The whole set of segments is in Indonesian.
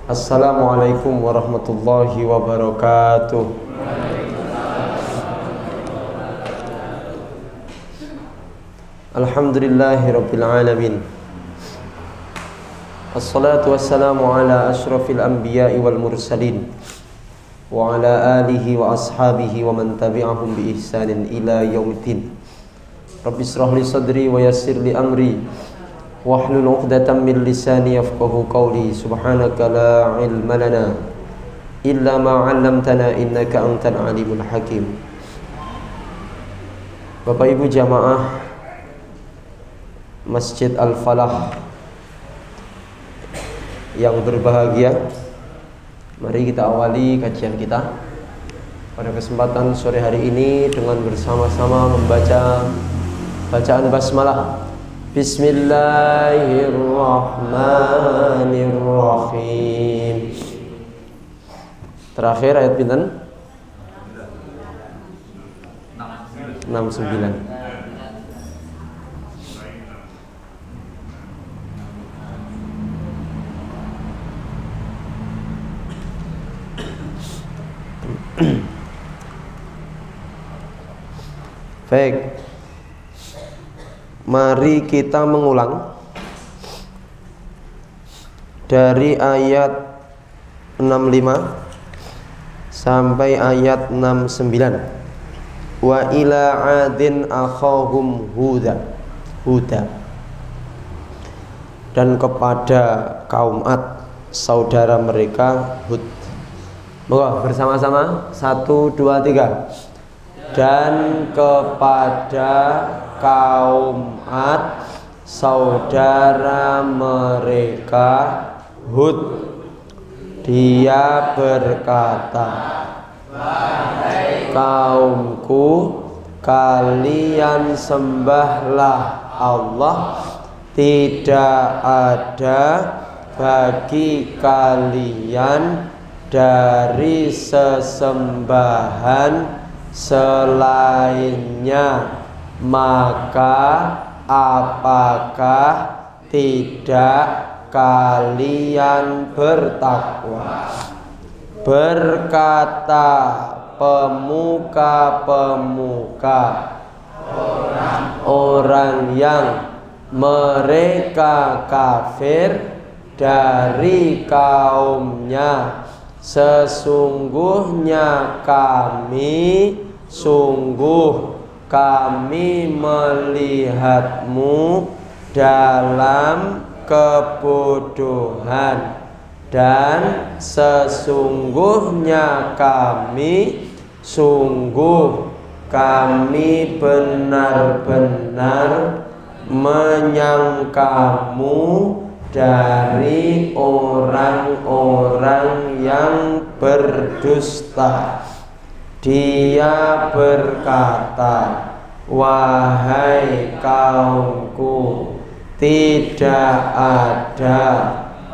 Assalamualaikum warahmatullahi wabarakatuh. Alhamdulillahi rabbil alamin. Assalatu wassalamu ala ashrafil anbiya'i wal mursalin wa ala alihi wa ashabihi wa man tabi'ahum bi ihsanin ila yaumiddin. Rabbi israh li sadri wa yassir li amri wahlul 'uqdatam min lisani yafqahu qawli. Subhanaka la ilma lana illa ma 'allamtana innaka antal alimul hakim. Bapak Ibu jamaah Masjid Al-Falah yang berbahagia, mari kita awali kajian kita pada kesempatan sore hari ini dengan bersama-sama membaca bacaan basmalah. Bismillahirrahmanirrahim. Terakhir ayat pinten? 69. Baik, mari kita mengulang dari ayat 65 sampai ayat 69. Wa ila 'adin akhahum huda. Dan kepada kaum Ad saudara mereka Hud. Moga bersama-sama 1, 2, 3. Dan kepada kaum Ad saudara mereka Hud, dia berkata, kaumku, kalian sembahlah Allah, tidak ada bagi kalian dari sesembahan selainnya, maka apakah tidak kalian bertakwa? Berkata pemuka-pemuka orang yang mereka kafir dari kaumnya, sesungguhnya kami melihatmu dalam kebodohan, dan sesungguhnya kami benar-benar menyangkamu dari orang-orang yang berdusta. Dia berkata, wahai kaumku, tidak ada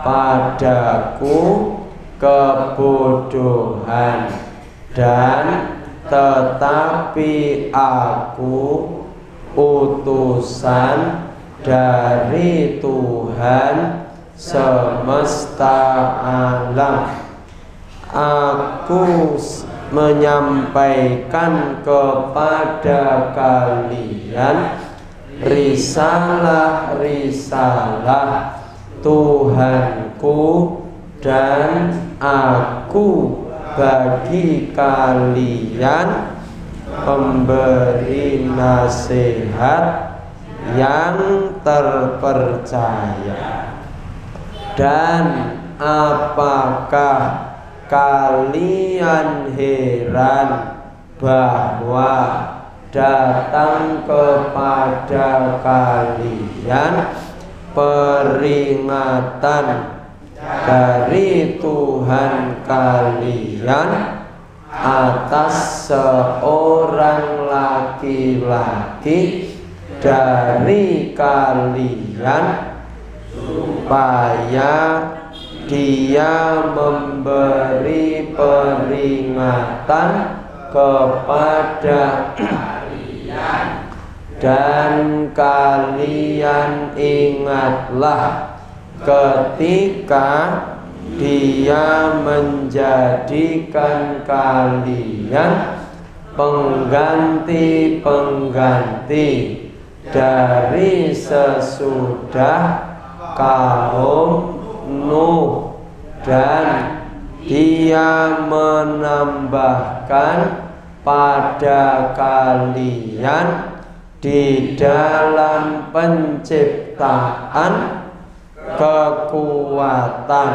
padaku kebodohan, dan tetapi aku utusan dari Tuhan semesta alam. Aku menyampaikan kepada kalian risalah Tuhanku, dan aku bagi kalian pemberi nasihat yang terpercaya. Dan apakah kalian heran bahwa datang kepada kalian peringatan dari Tuhan kalian atas seorang laki-laki dari kalian, supaya dia memberi peringatan kepada kalian, dan kalian ingatlah ketika Dia menjadikan kalian pengganti-pengganti dari sesudah kaum Nuh, dan Dia menambahkan pada kalian di dalam penciptaan kekuatan,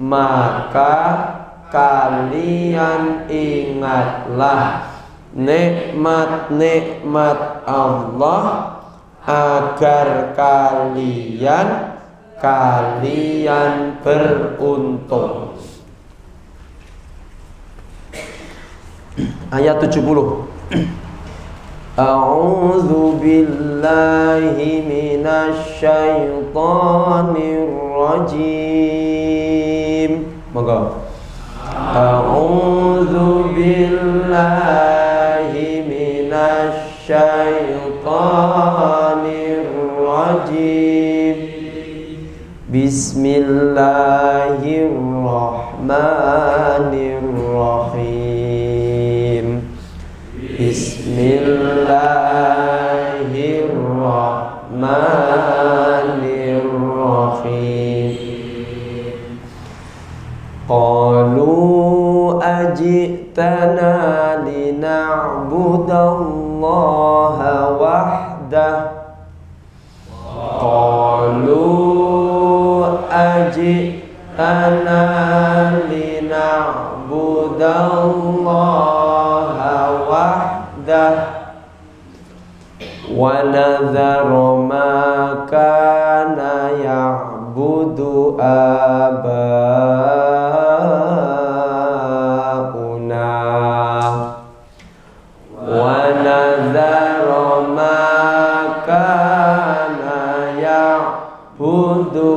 maka kalian ingatlah nikmat-nikmat Allah agar kalian beruntung. Ayat 70. A'udzu billahi minasy syaithanir rajim. Monggo. A'udzu billahi minasy syaithanir rajim. Bismillahirrahmanirrahim. Bismillahirrahmanirrahim. Qalu ajitana lina'budallaha wahdah. Qalu ajitana lina'budallaha wahdah wa nadharu ma kana ya'budu abauna wa nadharu ma kana ya'budu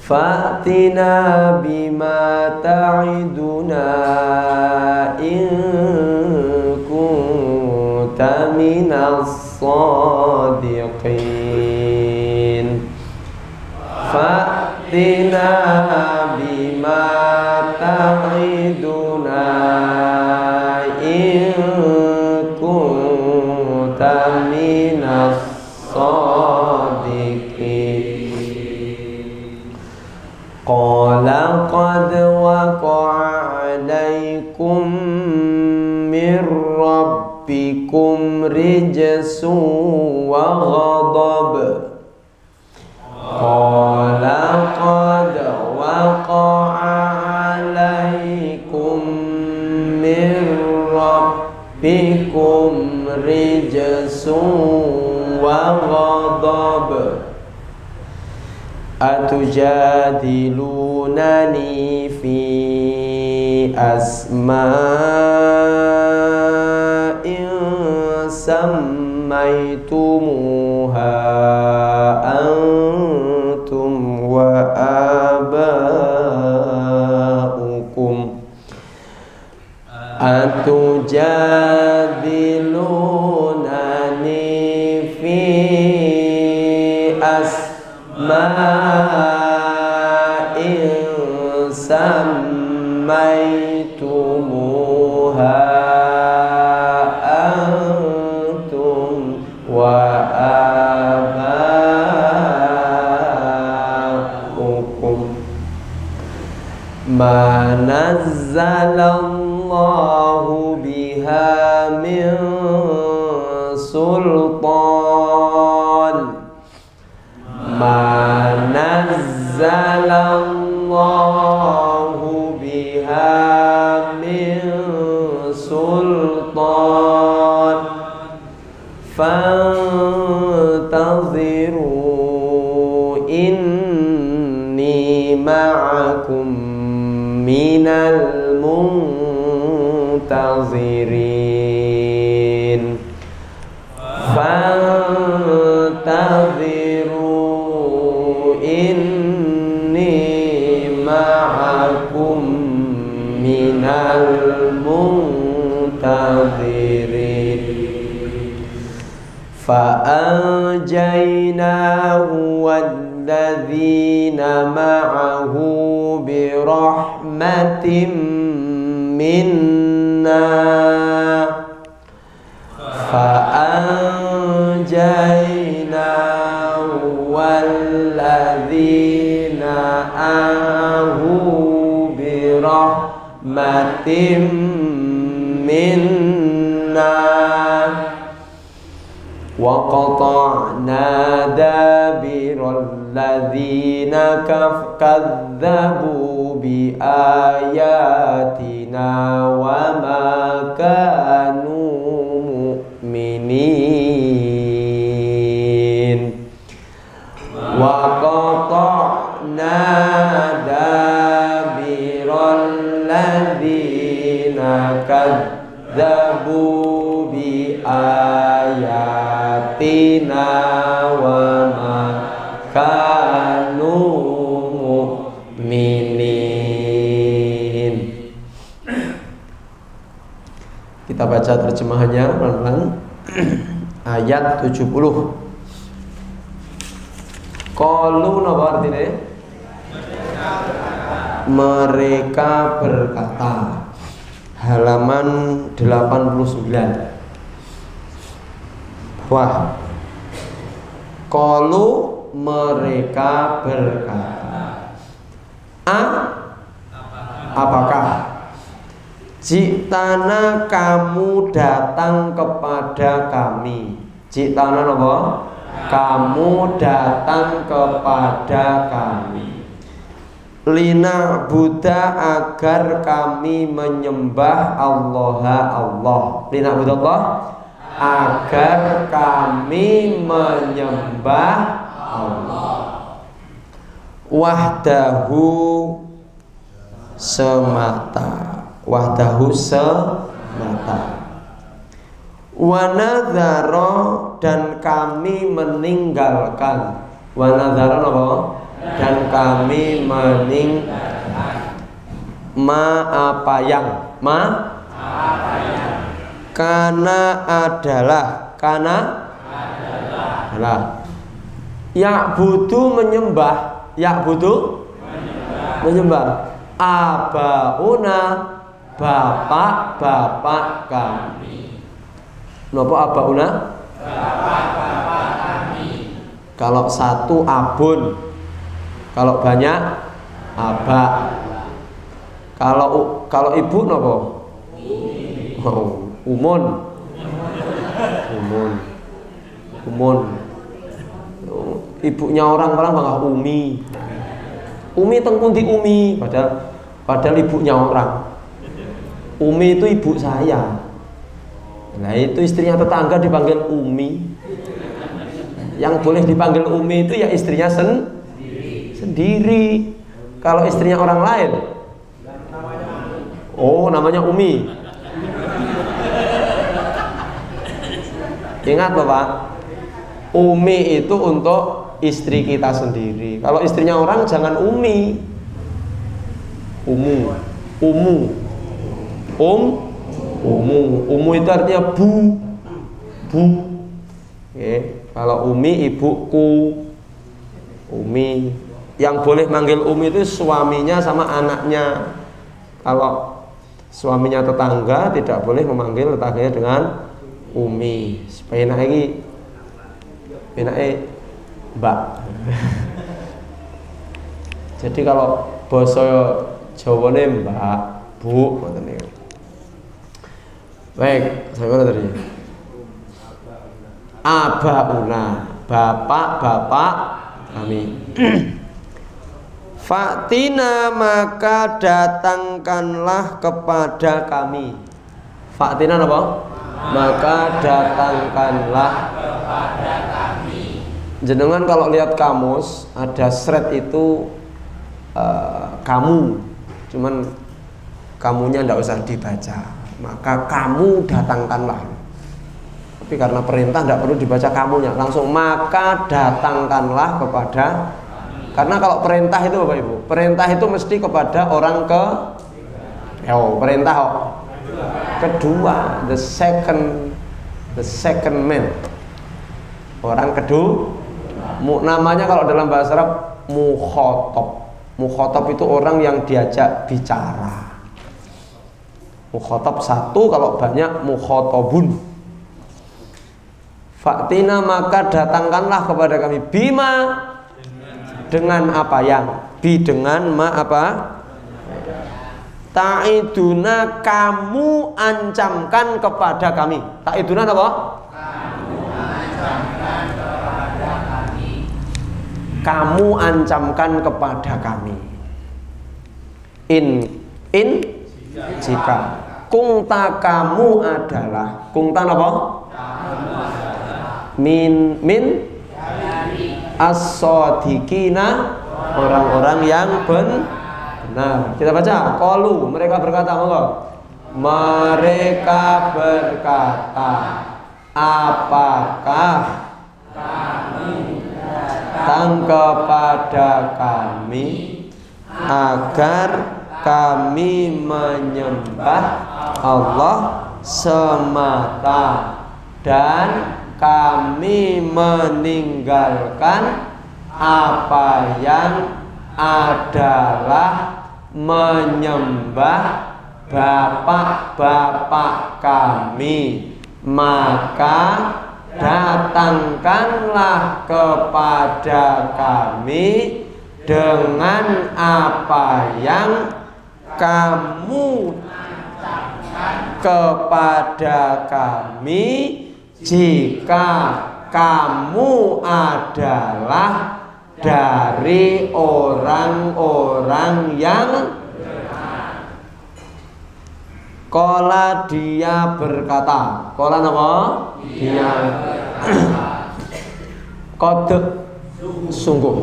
Fa'tina bima ta'iduna in kunta minas sadiqin. Fa'tina bima ta'iduna in kunta minas sadiqin. Qala qad waqa'a 'alaykum min rabbikum rijsun wa ghadab. Qala qad waqa'a 'alaykum min rabbikum rijsun wa ghadab. Atujadilunani fi asma'in sammaitumuha antum wa aba'ukum. Atujadilunani fi ma'in sammaitumuha antum wa aba'ukum ma nazzalallahu biha min sultan. Ma nazzalallahu biha min sultan fantaziru inni ma'akum minal muntazirin. Fantaziru inni ma'akum minal muntazirin. fa'anjaynahu walladzina ma'ahu birahmatin minna fa'anjaynahu walladzina ma'ahu birahmatin minna wa qata'na dabiral ladzina kadzdzabu bi ayatina wa ma kanu mu'minin wa qata'na dabiral ladzina kadzdzabu bi ayatina wa ma kanu mu'minin. Kita baca terjemahannya pelan-pelan. Ayat 70. Qalu napa artine? Mereka berkata. Halaman 89. Wah. Qalu mereka berkata. Apakah Jitana kamu datang kepada kami. Jitana apa? Kamu datang kepada kami. Lina Buddha agar kami menyembah Allah. Lina Buddha Allah agar kami menyembah Allah. Wahdahu semata. Wahdahu semata. Wanadzara dan kami meninggalkan. Wanadzara apa? Dan kami meninggalkan. Apa yang? Karena adalah. Ya'budu menyembah. Ya'budu menyembah. Abauna bapak-bapak kami. Napa abauna? Bapak-bapak kami. Kalau satu abun, kalau banyak aba. Kalau ibu napa? Umun. Ibunya orang-orang bangga Umi. Umi tengkundi Umi, padahal ibunya orang. Umi itu ibu saya. Nah itu istrinya tetangga dipanggil Umi. Yang boleh dipanggil Umi itu ya istrinya sendiri. Kalau istrinya orang lain, oh namanya Umi. Ingat loh Pak, Umi itu untuk istri kita sendiri. Kalau istrinya orang jangan Umi. Umu itu artinya bu. Kalau Umi ibuku. Umi. Yang boleh manggil Umi itu suaminya sama anaknya. Kalau suaminya tetangga tidak boleh memanggil tetangganya dengan Umi. Supaya lagi Mbak. Jadi kalau basa Jawane Mbak, Bu, ngoten niku. Baik, saya tadi. Abauna, bapak-bapak kami. Faktina maka datangkanlah kepada kami. Faktina apa? Maka datangkanlah kepada kami. Jenengan kalau lihat kamus ada seret itu kamu, cuman kamunya ndak usah dibaca. Maka kamu datangkanlah. Tapi karena perintah ndak perlu dibaca kamunya, langsung maka datangkanlah kepada. Karena kalau perintah itu Bapak Ibu, perintah itu mesti kepada orang perintah kedua, the second man. Orang kedua, namanya kalau dalam bahasa Arab mukhotob. Mukhotob itu orang yang diajak bicara. Mukhotob satu, kalau banyak mukhotobun. Faktina maka datangkanlah kepada kami bima dengan apa yang dengan ma apa ta'iduna kamu ancamkan kepada kami. Ta'iduna apa? Kamu ancamkan kepada kami. In jika kungta kamu adalah kungta apa? Min as-sadiqina orang-orang yang benar. Kita baca qalu mereka berkata mereka berkata apakah datang kepada kami agar kami menyembah Allah semata dan kami meninggalkan apa yang adalah menyembah bapak-bapak kami, maka datangkanlah kepada kami dengan apa yang kamu kepada kami jika kamu adalah dari orang-orang yang Qala dia berkata. Qala apa? Dia Qad sungguh.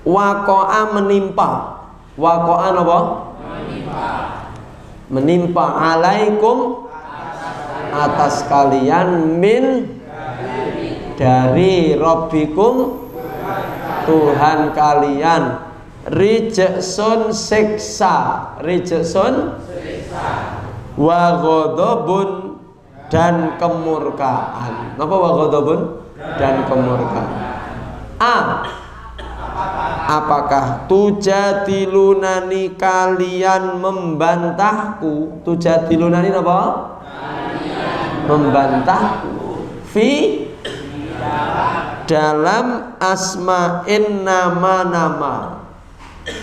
Waqa'a menimpa. Waqa'a apa? Menimpa alaikum atas kalian min dari Rabbikum Tuhan kalian rijsun siksa, rijsun wa ghadabun dan kemurkaan. Apa wa ghadabun dan kemurkaan? Apakah tujadilunani kalian membantahku? Tujadilunani apa? Membantahku fi dalam asma'in nama-nama.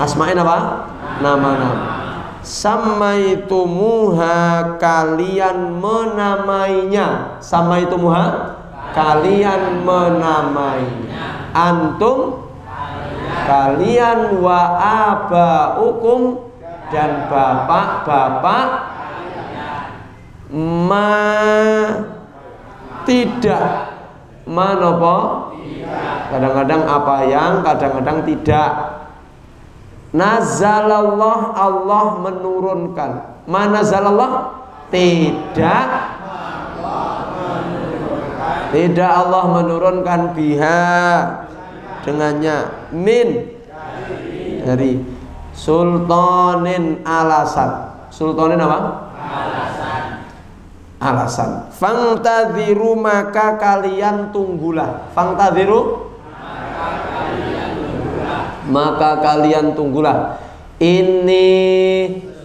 Asma'in apa? Nama-nama. Samaitumuha kalian menamainya. Samaitumuha kalian menamainya. Antum kalian wa abaukum dan bapak-bapak tidak manopo kadang-kadang apa yang kadang-kadang tidak. Nazalallah Allah menurunkan. Manazalallah tidak Allah menurunkan biha dengannya min dari sultanin alasan. Sultanin apa? Alasan. Fangtadhiru maka kalian tunggulah. Fangtadhiru maka kalian tunggulah. Ini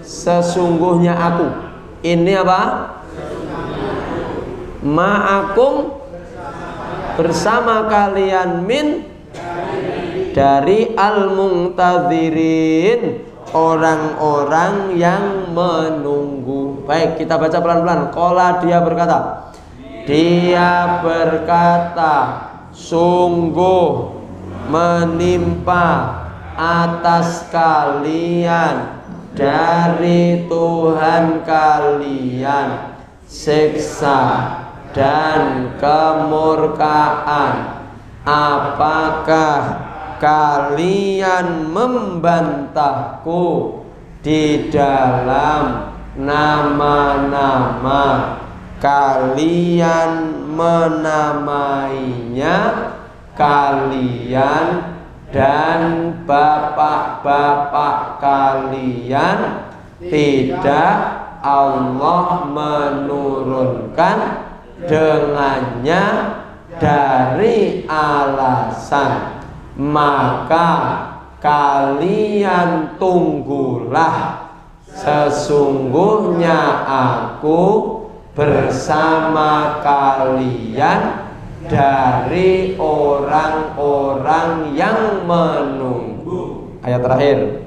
sesungguhnya aku. Ini apa? Ma'akum bersama kalian min dari al-muntadhirin orang-orang yang menunggu. Baik, kita baca pelan-pelan. Qala dia berkata. Dia berkata, sungguh menimpa atas kalian dari Tuhan kalian siksa dan kemurkaan. Apakah kalian membantahku di dalam nama-nama? Kalian menamainya kalian dan bapak-bapak kalian tidak Allah menurunkan dengannya dari alasan, maka kalian tunggulah, sesungguhnya aku bersama kalian dari orang-orang yang menunggu. Ayat terakhir,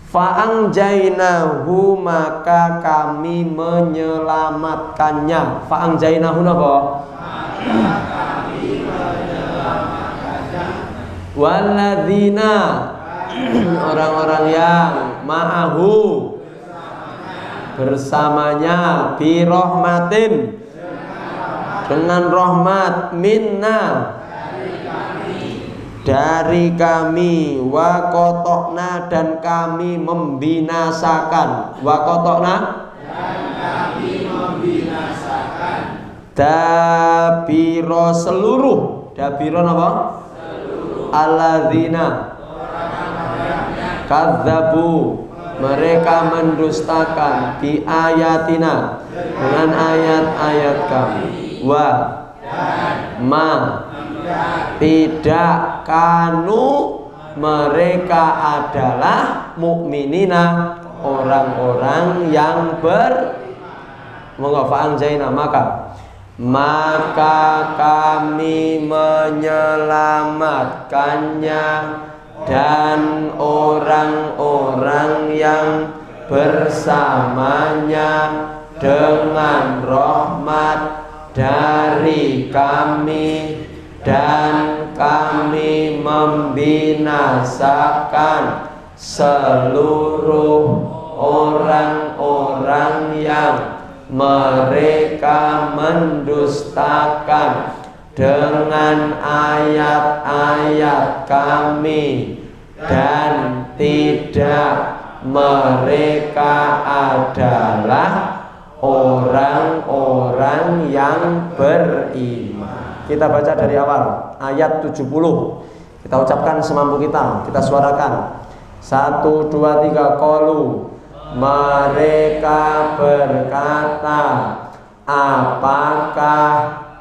fa'angjainahu, maka kami menyelamatkannya. Fa'angjainahu apa? Walladzina, orang-orang yang ma'ahu, bersamanya, birahmatin, dengan rahmat, minna, dari kami, wa qotokna, dan kami membinasakan, wa qotokna, dan kami membinasakan, dabiro, seluruh, dabiro apa? Alladzina kadzabu, mereka mendustakan, bi ayatina, dengan ayat-ayat kami, wa ma, tidak, kanu, mereka adalah mukminina, orang-orang yang mengafa'anjaina, maka kami menyelamatkannya dan orang-orang yang bersamanya dengan rahmat dari kami, dan kami membinasakan seluruh orang-orang yang mereka mendustakan dengan ayat-ayat kami, dan tidak, mereka adalah orang-orang yang beriman. Kita baca dari awal ayat 70. Kita ucapkan semampu kita suarakan. 1, 2, 3, qalu, mereka berkata, apakah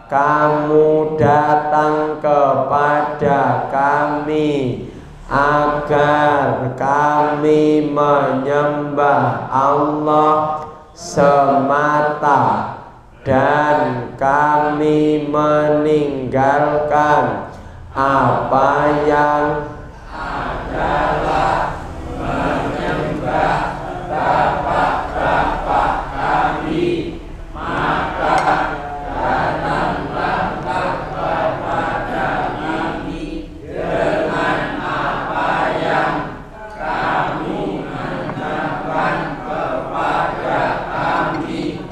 kamu datang kepada kami agar kami menyembah Allah semata, dan kami meninggalkan apa yang adalah menyembah bapak-bapak kami, maka datanglah kepada kami dengan apa yang kamu menyenangkan kepada kami,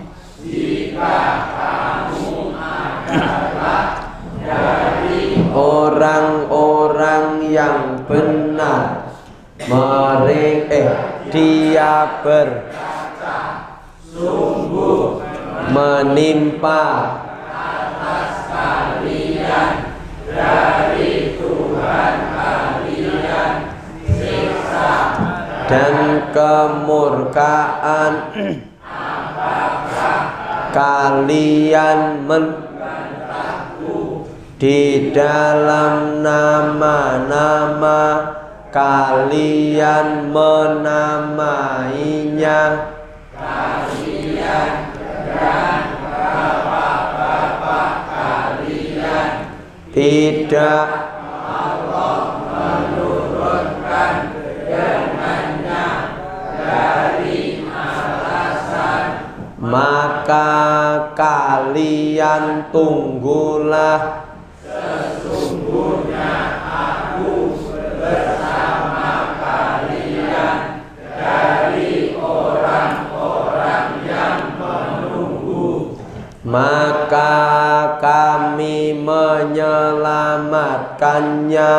jika kamu adalah dari orang-orang yang benar. Dia berkata, sungguh menimpa atas kalian dari Tuhan kalian siksa dan kemurkaan, apakah kalian membantahku di dalam nama-nama kalian menamainya, kalian dan bapak-bapak kalian, tidak Allah menurunkan dengannya dari alasan, maka kalian tunggulah, sesungguhnya aku bersama kalian dari orang-orang yang menunggu, maka kami menyelamatkannya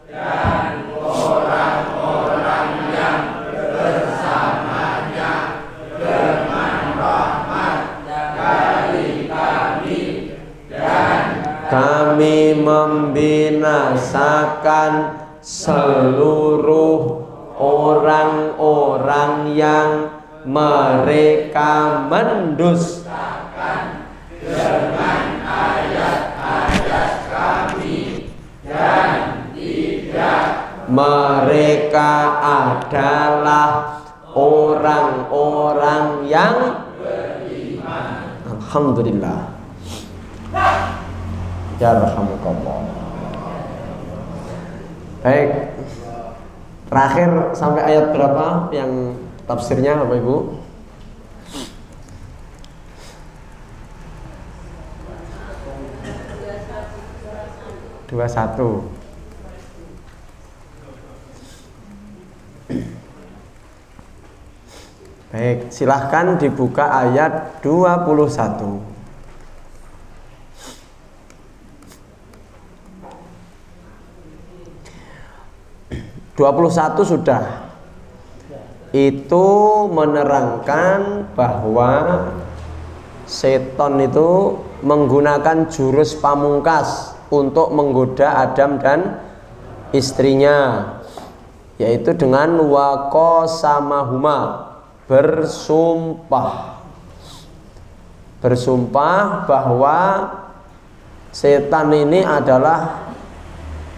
dan orang-orang yang bersamanya dengan rahmat dari kami, dan kami membinasakan seluruh orang-orang yang mereka mendustakan dengan ayat-ayat Mereka adalah orang-orang yang beriman. Alhamdulillah. Yarhamukallah. Baik. Terakhir sampai ayat berapa yang tafsirnya Bapak Ibu? Dua satu. Baik, silahkan dibuka ayat 21. Sudah. Itu menerangkan bahwa setan itu menggunakan jurus pamungkas untuk menggoda Adam dan istrinya, yaitu dengan waqasamahuma, bersumpah bahwa setan ini adalah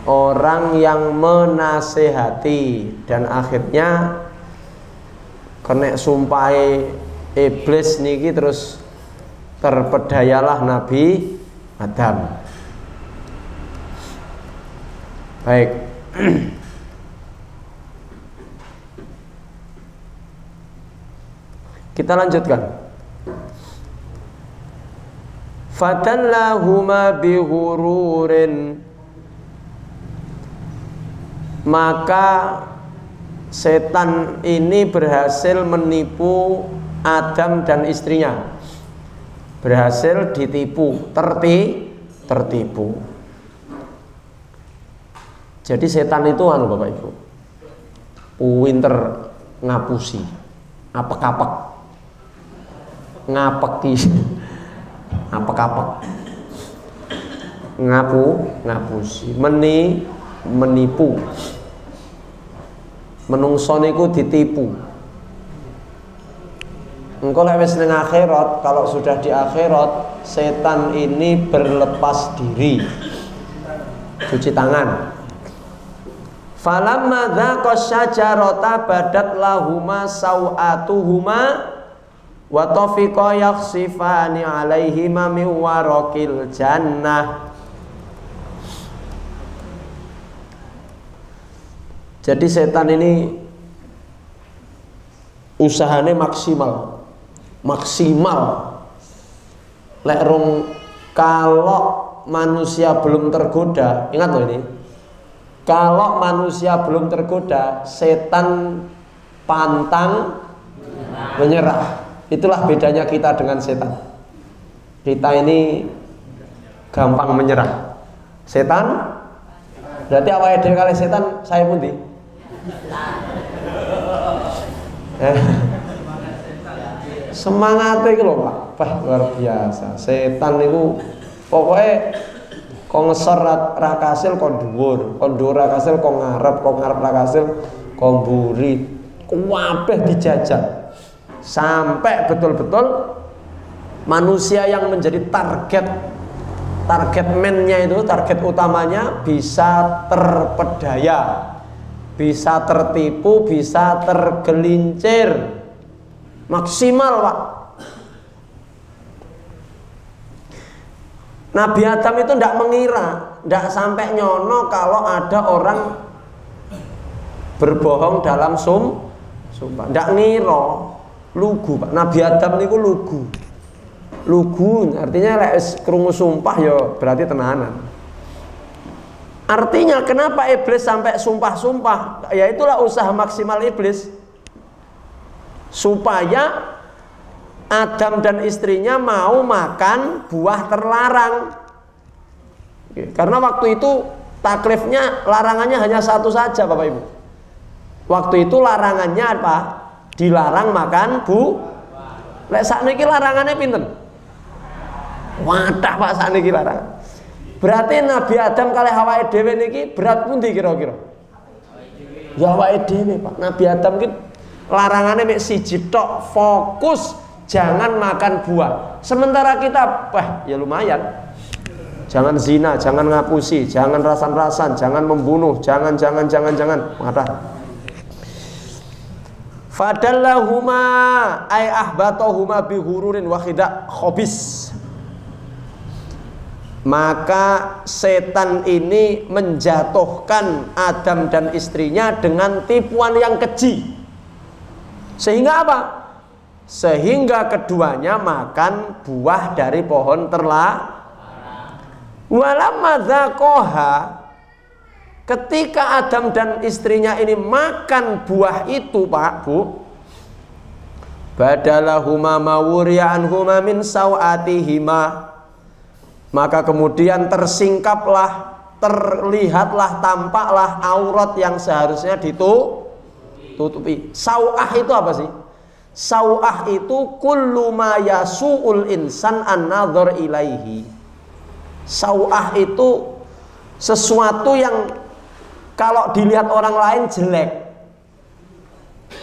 orang yang menasehati, dan akhirnya kena sumpah iblis niki terus terpedayalah Nabi Adam. Baik. Kita lanjutkan. Fatallahuma bighururin, maka setan ini berhasil menipu Adam dan istrinya. Berhasil ditipu, tertipu. Jadi setan itu Bapak Ibu, pinter ngapusi, apek-apek. Ngapusi, menipu. Menungso niku ditipu. Engko lek wis ning akhirat, kalau sudah di akhirat, setan ini berlepas diri, cuci tangan. Falamma dzaqa syajarata badat lahuma sawatuhuma wa tafiqa yakhsifani alaihima min waraqil jannah. Jadi setan ini usahanya maksimal. Lek kalau manusia belum tergoda, ingat loh ini. Kalau manusia belum tergoda, setan pantang menyerah. Itulah bedanya kita dengan setan. Kita ini gampang menyerah. Setan berarti awake dhewe kali setan saya pundi? Semangatnya itu loh Pak, luar biasa. Setan itu pokoknya kau ngesor ra kasil kau dhuwur ra kasil kau ngarep ra kasil kau mburi, kabeh dijajal sampai betul-betul manusia yang menjadi target man-nya itu, target utamanya bisa terpedaya, bisa tertipu, bisa tergelincir maksimal Pak. Nabi Adam itu tidak mengira, tidak sampai nyono kalau ada orang berbohong dalam sumpah, tidak ngira, lugu Pak. Nabi Adam itu lugu artinya lek krungu sumpah ya berarti tenanan. Artinya kenapa iblis sampai sumpah-sumpah? Ya itulah usaha maksimal iblis supaya Adam dan istrinya mau makan buah terlarang. Karena waktu itu taklifnya, larangannya hanya satu saja Bapak Ibu. Waktu itu larangannya apa? Dilarang makan lek sakniki larangannya pinten? Wadah Pak, sakniki larangan. Berarti Nabi Adam kali awake dhewe niki berat pundi kira-kira? Ya awake dhewe Pak. Nabi Adam ki larangannya mek siji tok, fokus jangan makan buah. Sementara kita, wah ya lumayan. jangan zina, jangan ngapusi, jangan rasan-rasan, jangan membunuh, jangan. Marah. Fadallahuma ay ahbatahuma bihururin wa khida' khobis. Maka setan ini menjatuhkan Adam dan istrinya dengan tipuan yang keji. Sehingga apa? Sehingga keduanya makan buah dari pohon terlarang. Walamma dzaqaha, ketika Adam dan istrinya ini makan buah itu, Pak, Bu, badalahuma mawuriya anhuma min sawatihima, maka kemudian tersingkaplah, terlihatlah, tampaklah aurat yang seharusnya ditutupi. Sawah itu apa sih? Sawah itu kullu ma yasu'ul insan an-nadhar ilaihi. Sawah itu sesuatu yang kalau dilihat orang lain jelek,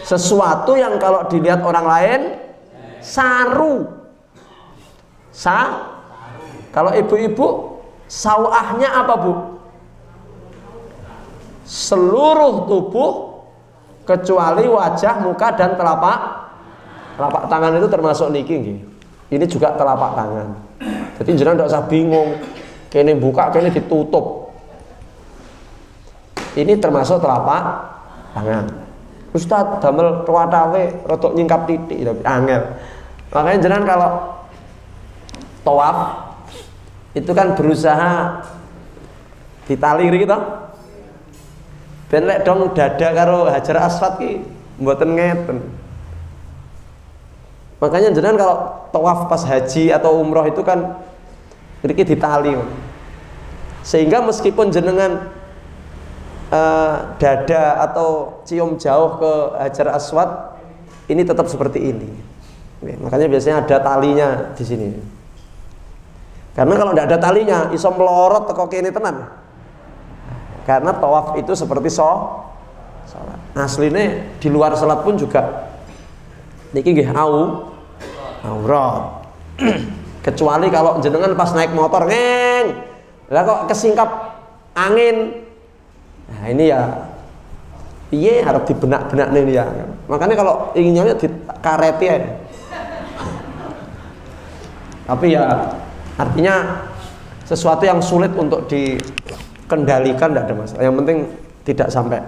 sesuatu yang kalau dilihat orang lain saru. Kalau ibu-ibu, sawahnya apa, Bu? Seluruh tubuh kecuali wajah, muka, dan telapak tangan itu termasuk niki. Ini juga telapak tangan. Jadi jenengan tidak usah bingung. Kene buka, kene ditutup. Ini termasuk telapak tangan. Ustadz damel ruwatawe rodok nyingkap titik tapi angel. Makanya jenengan kalau tawaf itu kan berusaha ditali gitu. Ben lek dong dada karo Hajar Aswad ki mboten ngeten. Makanya jenengan kalau tawaf pas haji atau umroh itu kan mriki ditali. Sehingga meskipun jenengan dada atau cium jauh ke Hajar Aswad ini tetap seperti ini. Makanya biasanya ada talinya di sini. Karena kalau tidak ada talinya, iso melorot teko kene tenan. Karena tawaf itu seperti salat. Aslinya di luar salat pun juga niki nggih aurat. Kecuali kalau jenengan pas naik motor lah kok kesingkap angin. Nah, ini ya piye harap dibenak-benak nih ya. Makanya kalau ingin nyonya dikareti ya. Tapi ya artinya sesuatu yang sulit untuk dikendalikan tidak ada masalah. Yang penting tidak sampai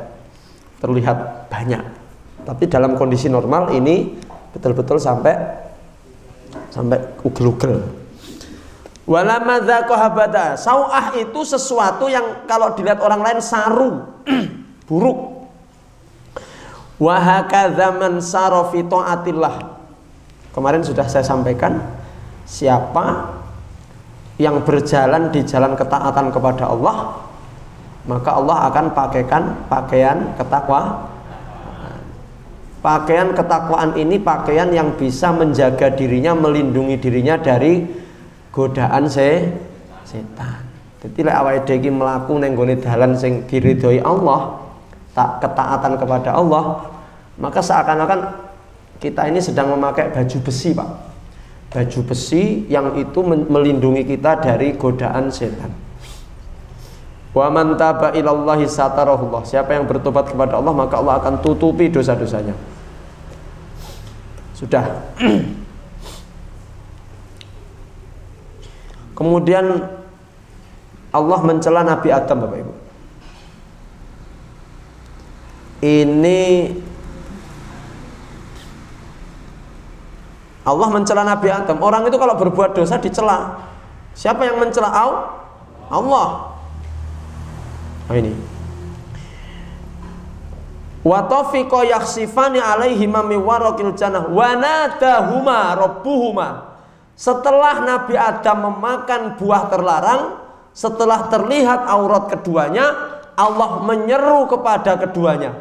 terlihat banyak. Tapi dalam kondisi normal ini betul-betul sampai ugel-ugel. Walamma dzaqahabada. Sawah itu sesuatu yang kalau dilihat orang lain saru, buruk. Wa hakadza man sara fi taatillah. Kemarin sudah saya sampaikan, siapa yang berjalan di jalan ketaatan kepada Allah, maka Allah akan pakaikan pakaian ketakwaan. Pakaian ketakwaan ini pakaian yang bisa menjaga dirinya, melindungi dirinya dari godaan setan. Jadi lek awake dhewe iki mlaku ning gone dalan sing diridhoi Allah, ketaatan kepada Allah, maka seakan-akan kita ini sedang memakai baju besi, Pak. Baju besi yang itu melindungi kita dari godaan setan. Wa man taba ilallahi satarahullah. Siapa yang bertobat kepada Allah, maka Allah akan tutupi dosa-dosanya. Sudah. Kemudian Allah mencela Nabi Adam, Bapak Ibu. Ini Allah mencela Nabi Adam. Orang itu kalau berbuat dosa dicela. Siapa yang mencela? Allah. Nah, ini. Wa tafiqa yakhsifani alaihima min waraqil jannah wa nadahuma rabbuhuma. Setelah Nabi Adam memakan buah terlarang, setelah terlihat aurat keduanya, Allah menyeru kepada keduanya.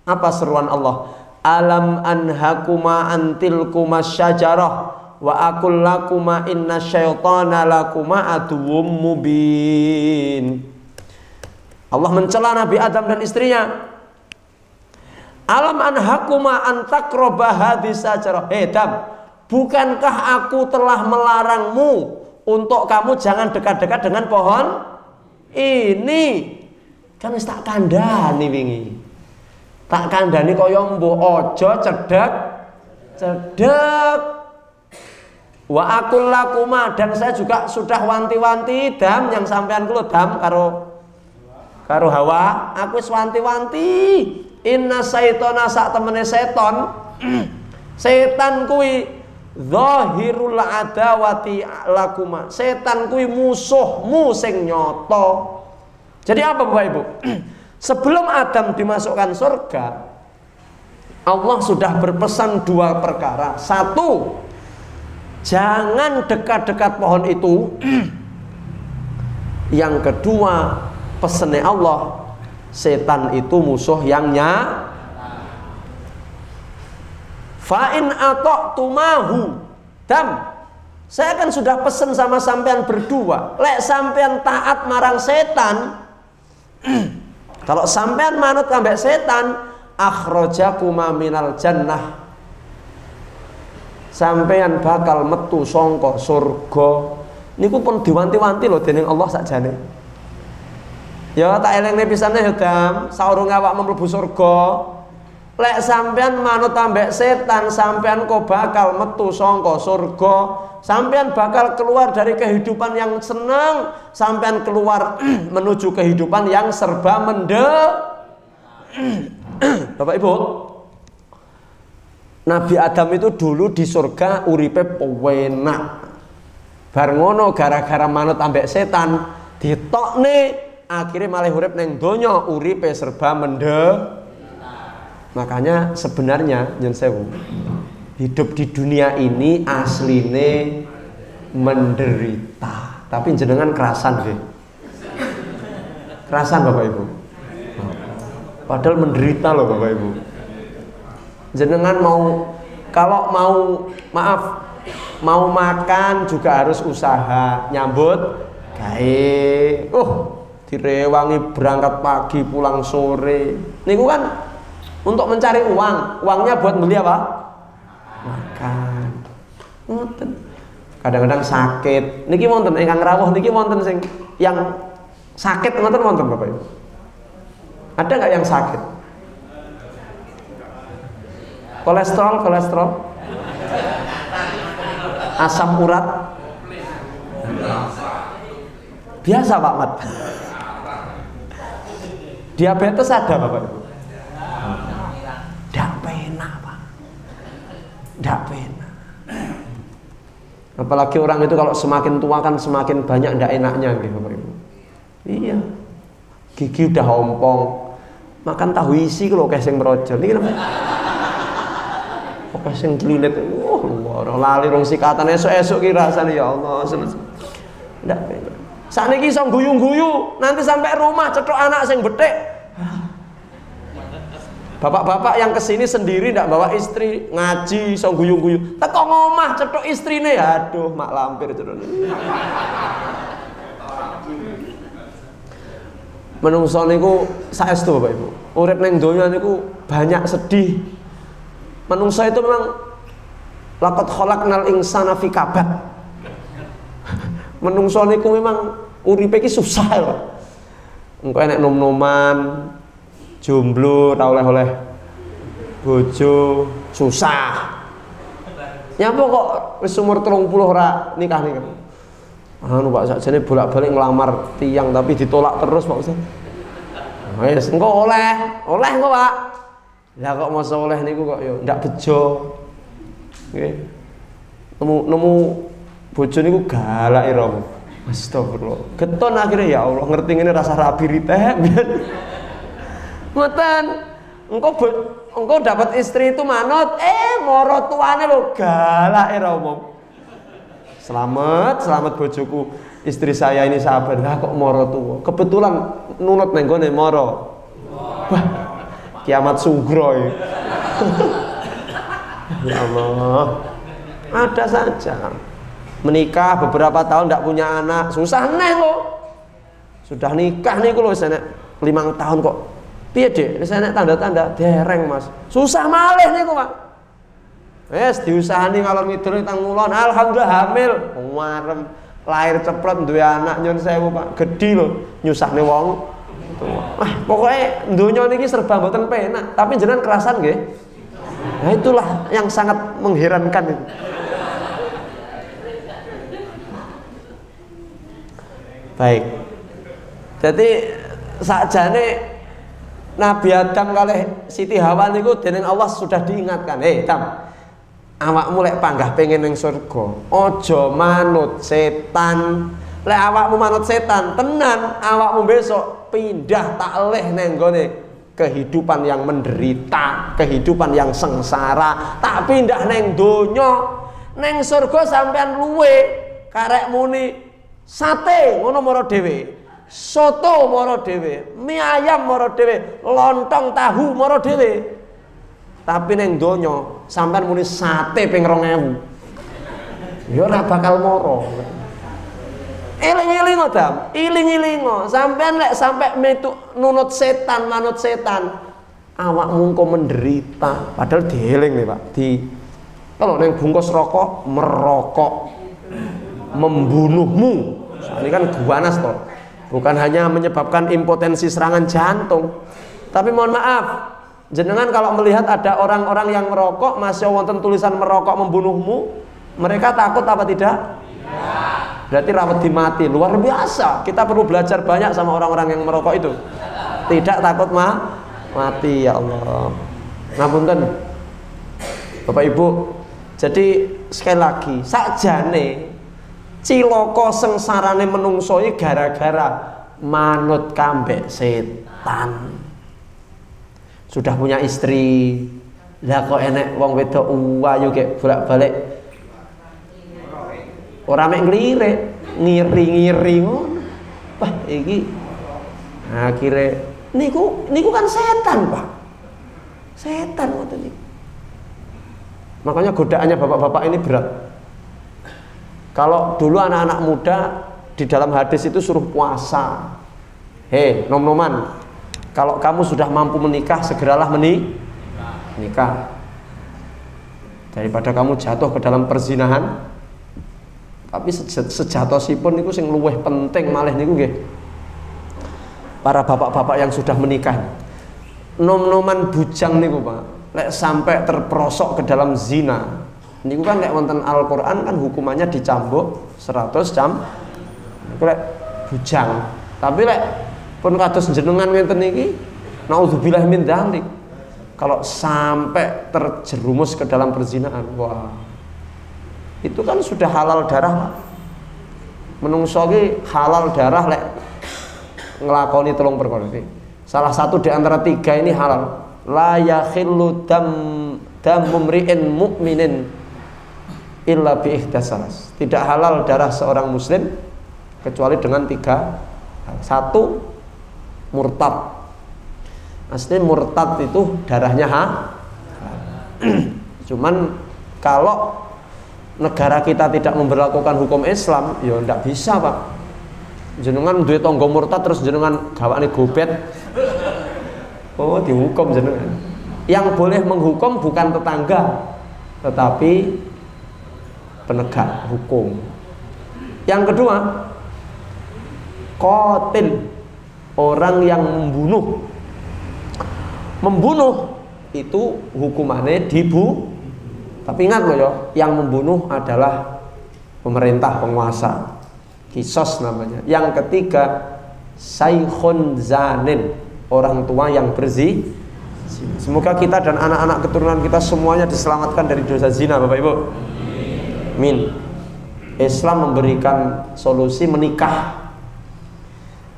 Apa seruan Allah? Alam anhakuma antilkuma syajarah wa aqul lakuma inna syaitana lakuma aduwwum mubin. Allah mencela Nabi Adam dan istrinya. Alam anhakuma antakroba hadis syajarah. Adam, bukankah aku telah melarangmu untuk kamu jangan dekat-dekat dengan pohon ini. Kan wis tak kandhani wingi. Tak kandhani kaya mbuh aja cedhek. Wa aqul lakuma, dan saya juga sudah wanti-wanti dam yang sampean kulo dam karo Hawa, aku wis wanti-wanti. Inna syaitona sak temene seton. Setan kuwi zahirul adawati lakuma. Setan kuwi musuhmu sing nyata. Jadi apa Bapak Ibu? Sebelum Adam dimasukkan surga, Allah sudah berpesan dua perkara. Satu, jangan dekat-dekat pohon itu. Yang kedua, pesannya Allah, setan itu musuh yang fa'in ata'tumahu dam. Saya kan sudah pesen sama sampean berdua, lek sampean taat marang setan, kalau sampean manut ambek setan, akhrajakuma minal jannah, sampean bakal metu sangka surga. Niku pun diwanti-wanti lho dening Allah sakjane. Ya tak elingne pisane ya Dam, saurunge awakmu mlebu surga, lek sampean manut ambek setan, sampean kok bakal metu sangka surga. Sampean bakal keluar dari kehidupan yang senang, sampean keluar menuju kehidupan yang serba Bapak Ibu, Nabi Adam itu dulu di surga uripe penak. Bar ngono gara-gara manut ambek setan ditokne, akhirnya malah urip ning donya uripe serba Makanya sebenarnya nyun sewu, hidup di dunia ini asline menderita, tapi jenengan kerasan nggih. Kerasan Bapak Ibu. Padahal menderita loh Bapak Ibu. Jenengan kalau mau makan juga harus usaha, nyambut gawe. Direwangi berangkat pagi pulang sore. Niku kan untuk mencari uang. Uangnya buat beli apa? Makan. Ngoten. Kadang-kadang sakit. Niki wonten ingkang rawuh niki wonten sing yang sakit ngoten wonten Bapak Ibu. Ada nggak yang sakit? Kolesterol, asam urat, biasa Pak Mat. Diabetes ada Bapak Ibu? Ndak penak Pak, ndak penak. Apalagi orang itu kalau semakin tua kan semakin banyak ndak enaknya gitu Bapak Ibu. Iya, gigi udah ompong, makan tahu isi kalau kayak sing merojol ini namanya. Apa sing jelinet, orang lali rong sikatan esok-esok ki rasane ya Allah. Ndak penak. Sakniki iso guyu-guyu, nanti sampai rumah cetok anak sing betik. Bapak-bapak yang kesini sendiri ndak bawa istri, ngaji iso guyu-guyu. Teko ngomah cetok istrine, aduh mak lampir cetok. Menungso niku saestu Bapak Ibu. Urip ning donya niku banyak sedih. Menungso itu memang laqad khalaqnal insana fi kabad. Menungso niku memang uripe iki susah lho. Engko enek nom-noman, jomblo, ora oleh-oleh bojo, susah. Nyapa kok wis umur 30 ora nikah-nikah. Anu Pak sakjane bolak-balik ngelamar tiyang tapi ditolak terus Pak Ustaz. Wis engko oleh engko Pak. Lah kok masa oleh niku kok ya ndak bejo. Nggih. Nemu bojo niku galak ira. Astagfirullah. Geton akhirnya ya Allah ngerti ngene rasa rabi riteh. Ngoten. Engko dapat istri itu manut, moro tuane lho galak ira omong. Selamat bojoku. Istri saya ini sabar. Lah kok moro tuwa. Kebetulan nunut nang gone moro. Wah. Kiamat sugro ya. Ya Allah. Ada saja menikah beberapa tahun tidak punya anak, susah neh kok. Sudah nikah nih kalau saya 5 tahun kok. Piye Dek? Saya tanda-tanda dereng Mas. Susah malih nih kok Pak. Wes diusahani ngalor ngidul tang ngulon, alhamdulillah hamil. Warem lahir ceprot duwe anak nyun sewu Pak, gedhi lho nyusahne wong tua. Pokoknya donya niki serba mboten penak, tapi jenengan kerasan nggih. Nah itulah yang sangat mengherankan itu. Baik. Jadi sakjane Nabi Adam kalih Siti Hawa niku dening Allah sudah diingatkan, Tam, awakmu lek panggah pengen ning surga, aja manut setan. Lek awakmu manut setan, tenan awakmu besok pindah takleh neng gone kehidupan yang menderita, kehidupan yang sengsara, tak pindah neng donya. Neng surga sampean luwe karek muni sate ngono moro dhewe, soto moro dhewe, mie ayam moro dhewe, lontong tahu moro dhewe. Tapi neng donya sampean muni sate ping 2000, ya ora bakal moro. Iling-iling Dam, iling-iling sampean lek sampai metu nunut setan, manut setan, awakmu engko menderita. Padahal dieling nih Pak, kalau neng bungkus rokok merokok, membunuhmu. Ini kan ganas toh, bukan hanya menyebabkan impotensi serangan jantung, tapi mohon maaf, jenengan kalau melihat ada orang-orang yang merokok masih wonten tulisan merokok membunuhmu, mereka takut apa tidak? Berarti rawat mati, luar biasa. Kita perlu belajar banyak sama orang-orang yang merokok itu. Tidak takut mati, ya Allah. Ngapunten Bapak Ibu. Jadi sekali lagi, sakjane cilaka sengsarane menungso iki gara-gara manut kambek setan. Sudah punya istri, lah kok enek wong wedok ayu kek bolak-balik ora mek nglirik, ngiri-ngiri ngono. Wah, iki akhire niku kan setan, Pak. Setan ngoten niku. Makanya godaannya bapak-bapak ini berat. Kalau dulu anak-anak muda di dalam hadis itu suruh puasa. Hei, nom-noman. Kalau kamu sudah mampu menikah, segeralah menikah. Daripada kamu jatuh ke dalam perzinahan. Tapi sejatosipun niku sing luwih penting malih niku nggih para bapak-bapak yang sudah menikah. Nom-noman bujang niku Pak, lek sampai terperosok ke dalam zina niku kan lek wonten Al-Qur'an kan hukumannya dicambuk 100 jam. Niku lek bujang. Tapi lek pun kados jenengan ngenten niki naudzubillah min dzalik. Kalau sampai terjerumus ke dalam perzinahan, wah, itu kan sudah halal darah. Menungso ki halal darah lek nglakoni 3 perkara iki. Salah satu di antara 3 ini halal. La yakhillu dam mumri'in mu'minin illa bi ihdasalas. Tidak halal darah seorang muslim kecuali dengan 3 hal. 1, murtad. Asli murtad itu darahnya cuman kalau negara kita tidak memberlakukan hukum Islam, ya ndak bisa Pak. Jenengan duwe tangga murtad terus jenengan gawane gobet, oh dihukum jenengan. Yang boleh menghukum bukan tetangga, tetapi penegak hukum. Yang kedua, qatil, orang yang membunuh itu hukumannya tapi ingat loh ya, yang membunuh adalah pemerintah, penguasa, kisos namanya. Yang ketiga, saikhun zanin, orang tua yang berzina. Semoga kita dan anak-anak keturunan kita semuanya diselamatkan dari dosa zina, Bapak Ibu. Amin. Islam memberikan solusi menikah.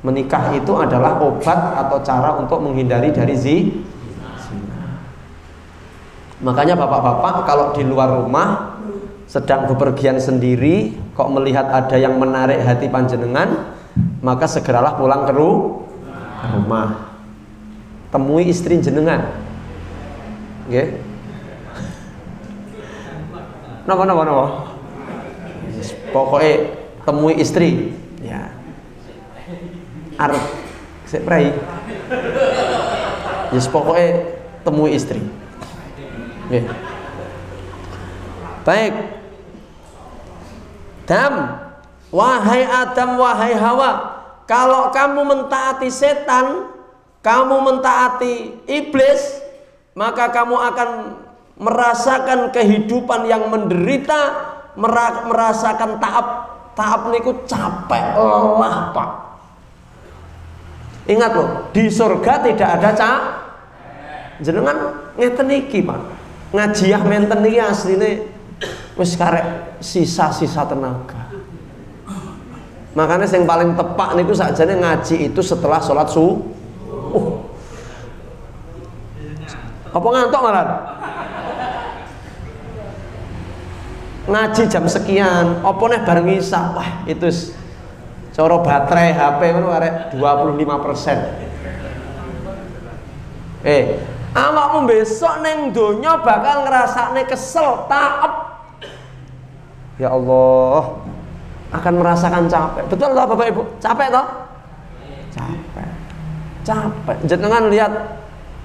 Menikah itu adalah obat atau cara untuk menghindari dari zina. Makanya bapak-bapak kalau di luar rumah sedang bepergian sendiri, kok melihat ada yang menarik hati panjenengan, maka segeralah pulang ke rumah. Temui istri jenengan. Nggih. Napa? Pokoknya temui istri. Ya. Arep sik prei. Yes, pokoknya temui istri. Okay. Baik. Dam, Wahai Adam, wahai Hawa, kalau kamu mentaati setan, kamu mentaati iblis, maka kamu akan merasakan kehidupan yang menderita, merasakan tahap niku capek, lelah, Pak. Ingat loh, di surga tidak ada jenengan ngeten iki, Pak. Ngajiyah menten iki asline wis karek sisa-sisa tenaga. Makanya yang paling tepat niku sakjane ngaji itu setelah sholat subuh. Apa ngantuk malah? Ngaji jam sekian, apa nih bareng isya? Wah, itu cara baterai HP ngono arek 25%. Awakmu besok neng donya bakal ngerasakne kesel, taep. Ya Allah, akan merasakan capek. Betul toh Bapak Ibu? Capek toh? Capek. Jenengan lihat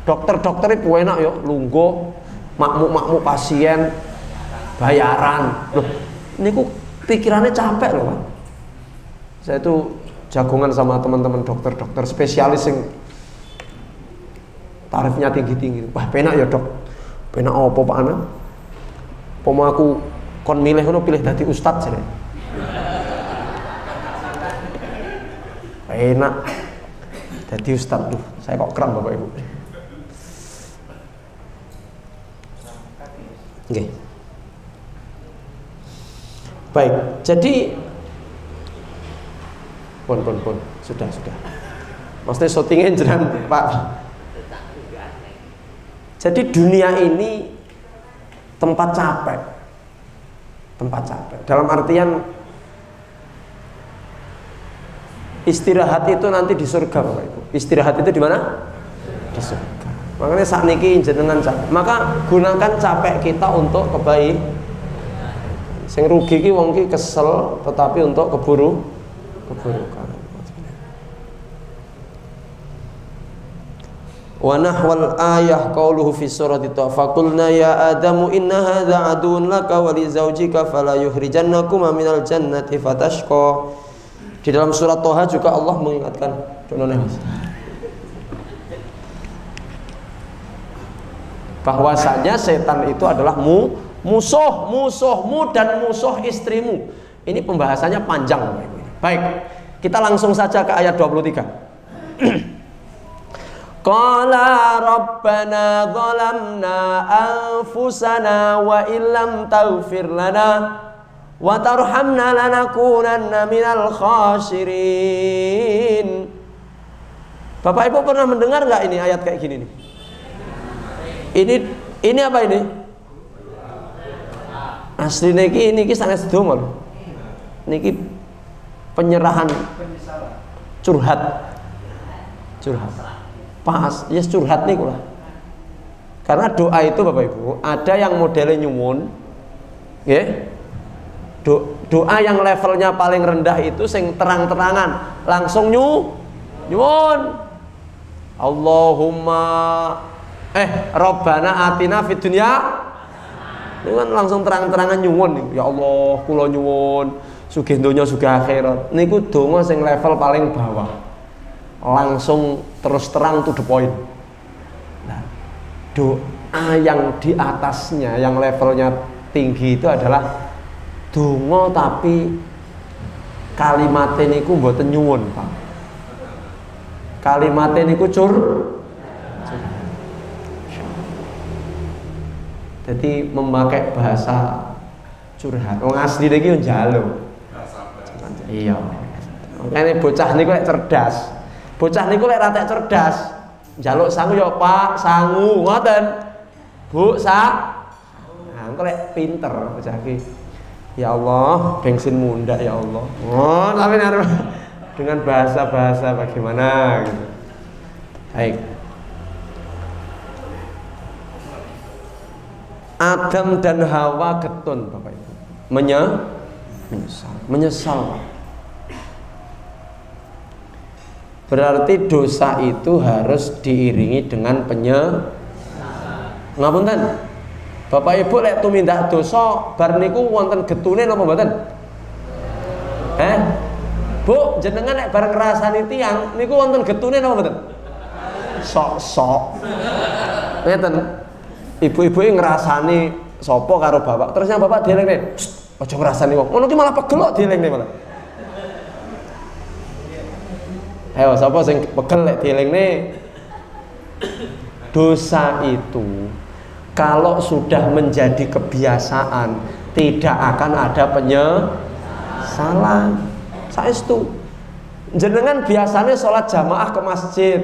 dokter-dokter itu enak yo, lungguh, makmuk pasien, bayaran. Loh, niku pikirannya capek loh, Pak. Saya itu jagongan sama teman-teman dokter-dokter spesialis yang tarifnya tinggi-tinggi. Wah, penak ya, Dok. Penak apa Pak Ana? Pomo aku kon milih ngono pilih dadi ustaz jare. Enak jadi ustaz tuh, saya kok kram Bapak Ibu. Oke. Baik, jadi pun sudah. Maksudnya syutingnya jenengan Pak. Jadi dunia ini tempat capek. Dalam artian istirahat itu nanti di surga Bapak Ibu. Istirahat itu di mana? Di surga. Makanya saat niki jenengan capek. Maka gunakan capek kita untuk kebaikan. Sing rugi ki wong ki kesel, tetapi untuk keburukan. Wa nahwal ayah qauluhu fi surati Taha faqulna ya adamu inna hadza aduun laka wa li zaujika fala yukhrijannakuma minal jannati fatashqa. Di dalam surat Taha juga Allah mengingatkan bahwasanya setan itu adalah musuhmu dan musuh istrimu. Ini pembahasannya panjang. Baik, kita langsung saja ke ayat 23. Qala rabbana zalamna anfusana wa illam taghfir lana wa tarhamna lanakunanna minal khasirin. Bapak Ibu pernah mendengar nggak ini ayat kayak gini nih? Ini apa ini? Asli niki sangat sedomol. Niki penyerahan, curhat. Pas, yes curhat nih lah. Karena doa itu Bapak Ibu ada yang modelnya nyuwun, ya. Doa yang levelnya paling rendah itu sing terang-terangan, langsung nyuwun. Allahumma Rabbana atina fid dunya. Ini kan langsung terang-terangan nyuwun. Ya Allah, kula nyuwun sugih donya sugih akhirat. Niku donga sing level paling bawah. Langsung terus terang to the point. Nah, doa yang di atasnya, yang levelnya tinggi itu adalah donga tapi kalimatnya niku mboten nyuwun, Pak. Kalimatnya niku jadi memakai bahasa curhat. Wong asli iki yo njaluk. Iya. Makane bocah niku lek cerdas. Bocah niku lek ratek cerdas, njaluk sangu ya Pak, sangu ngoten. Bu, Nah, engko lek pinter bocah iki. Ya Allah, bensin mundak ya Allah. Oh, tapi dengan bahasa-bahasa bagaimana gitu. Baik. Adam dan Hawa getun Bapak Ibu. Menyesal. Berarti dosa itu harus diiringi dengan ngapunten. Bapak Ibu lek tumindak dosa bar niku wonten getune napa mboten? Bu, jenengan nek bareng ngrasani tiyang niku wonten getune napa mboten? Sok-sok. Ngeten. Ibu-ibu ngrasani sapa karo bapak, terusnya bapak dielingne, aja ngrasani wong. Ngono ki malah pegel kok dielingne malah. Ayo sapa sing pegel lek dielingne? Dosa itu kalau sudah menjadi kebiasaan tidak akan ada penyesalan. Saestu jenengan biasanya sholat jamaah ke masjid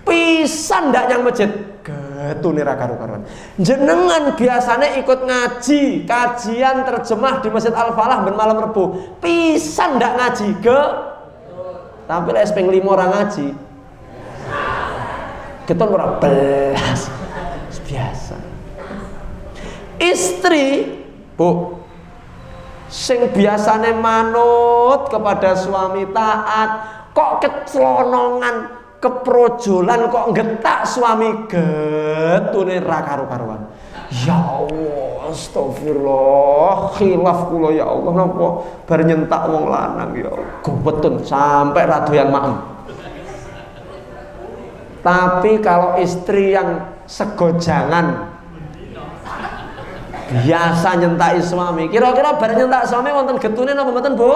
pisan ndak nyang masjid getune ra karu-karuan. Jenengan biasanya ikut ngaji kajian terjemah di Masjid Al-Falah ben malam Rebo pisan ndak ngaji tapi lek ping 5 orang ngaji keton ora belas biasa. Istri Bu sing biasane manut kepada suami taat kok kecelonongan keprojolan kok getak suami getune ra karu-karuan. Ya Allah, astagfirullah, khilaf kula ya Allah napa bar nyentak wong lanang ya gobetun sampai ra doyan maem. Tapi kalau istri yang segojangan biasa nyentai suami, kira-kira bar nyentak suami wonten getune napa mboten, Bu?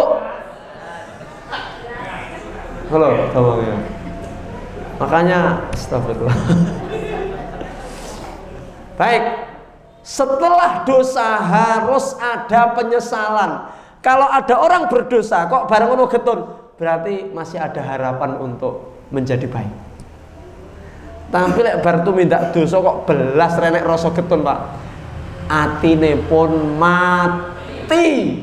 Halo, tolong ya. Makanya astagfirullah. Baik. Setelah dosa harus ada penyesalan. Kalau ada orang berdosa kok bareng ngono getun, berarti masih ada harapan untuk menjadi baik. Tapi lek bar tumindak dosa kok belas renek rasa getun, Pak. Atine pun mati.